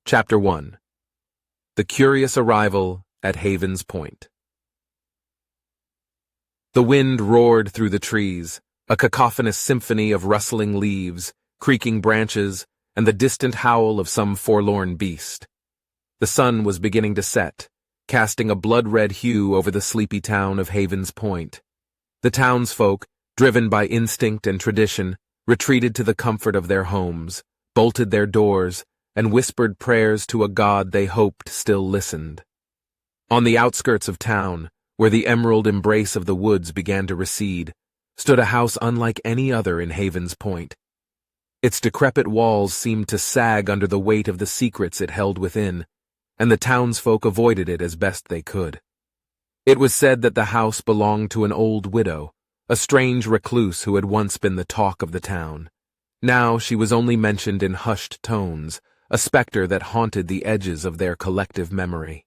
Chapter 1. The Curious Arrival at Havens Point. The wind roared through the trees, a cacophonous symphony of rustling leaves, creaking branches, and the distant howl of some forlorn beast. The sun was beginning to set, casting a blood-red hue over the sleepy town of Havens Point. The townsfolk, driven by instinct and tradition, retreated to the comfort of their homes, bolted their doors, and whispered prayers to a God they hoped still listened. On the outskirts of town, where the emerald embrace of the woods began to recede, stood a house unlike any other in Havens Point. Its decrepit walls seemed to sag under the weight of the secrets it held within, and the townsfolk avoided it as best they could. It was said that the house belonged to an old widow, a strange recluse who had once been the talk of the town. Now she was only mentioned in hushed tones, a specter that haunted the edges of their collective memory.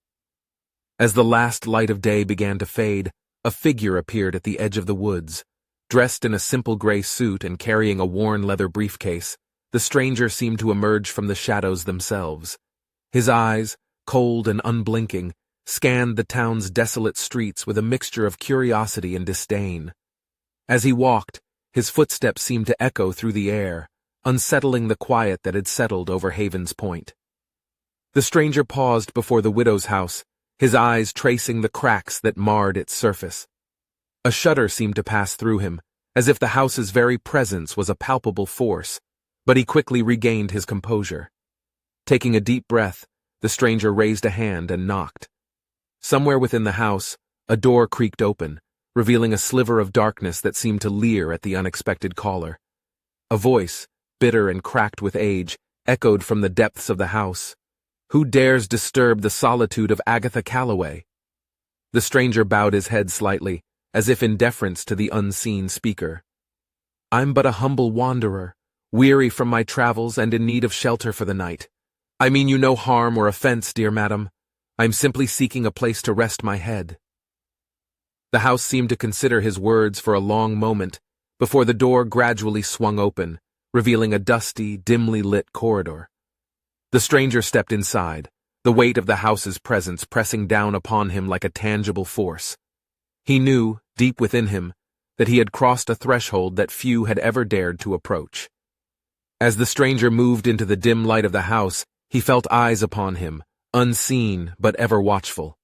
As the last light of day began to fade, a figure appeared at the edge of the woods. Dressed in a simple gray suit and carrying a worn leather briefcase, the stranger seemed to emerge from the shadows themselves. His eyes, cold and unblinking, scanned the town's desolate streets with a mixture of curiosity and disdain. As he walked, his footsteps seemed to echo through the air, unsettling the quiet that had settled over Havens Point. The stranger paused before the widow's house, his eyes tracing the cracks that marred its surface. A shudder seemed to pass through him, as if the house's very presence was a palpable force, but he quickly regained his composure. Taking a deep breath, the stranger raised a hand and knocked. Somewhere within the house, a door creaked open, revealing a sliver of darkness that seemed to leer at the unexpected caller. A voice, bitter and cracked with age, echoed from the depths of the house. "Who dares disturb the solitude of Agatha Calloway?" The stranger bowed his head slightly, as if in deference to the unseen speaker. "I'm but a humble wanderer, weary from my travels and in need of shelter for the night. I mean you no harm or offense, dear madam. I'm simply seeking a place to rest my head." The house seemed to consider his words for a long moment, before the door gradually swung open, revealing a dusty, dimly lit corridor. The stranger stepped inside, the weight of the house's presence pressing down upon him like a tangible force. He knew, deep within him, that he had crossed a threshold that few had ever dared to approach. As the stranger moved into the dim light of the house, he felt eyes upon him, unseen but ever watchful.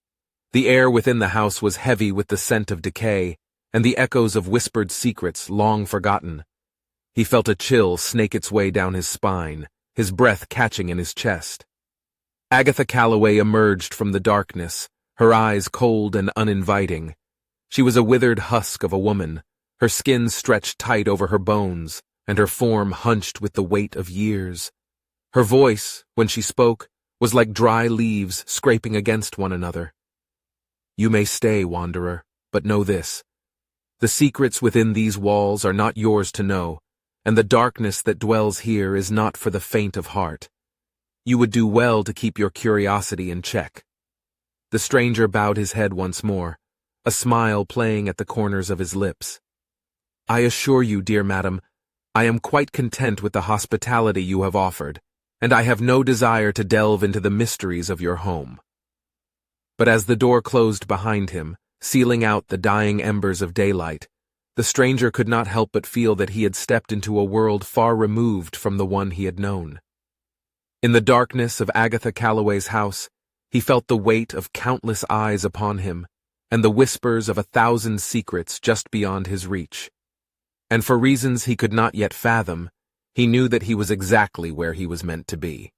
The air within the house was heavy with the scent of decay, and the echoes of whispered secrets long forgotten. He felt a chill snake its way down his spine, his breath catching in his chest. Agatha Calloway emerged from the darkness, her eyes cold and uninviting. She was a withered husk of a woman, her skin stretched tight over her bones, and her form hunched with the weight of years. Her voice, when she spoke, was like dry leaves scraping against one another. "You may stay, wanderer, but know this. The secrets within these walls are not yours to know, and the darkness that dwells here is not for the faint of heart. You would do well to keep your curiosity in check." The stranger bowed his head once more, a smile playing at the corners of his lips. "I assure you, dear madam, I am quite content with the hospitality you have offered, and I have no desire to delve into the mysteries of your home." But as the door closed behind him, sealing out the dying embers of daylight, the stranger could not help but feel that he had stepped into a world far removed from the one he had known. In the darkness of Agatha Calloway's house, he felt the weight of countless eyes upon him, and the whispers of 1,000 secrets just beyond his reach. And for reasons he could not yet fathom, he knew that he was exactly where he was meant to be.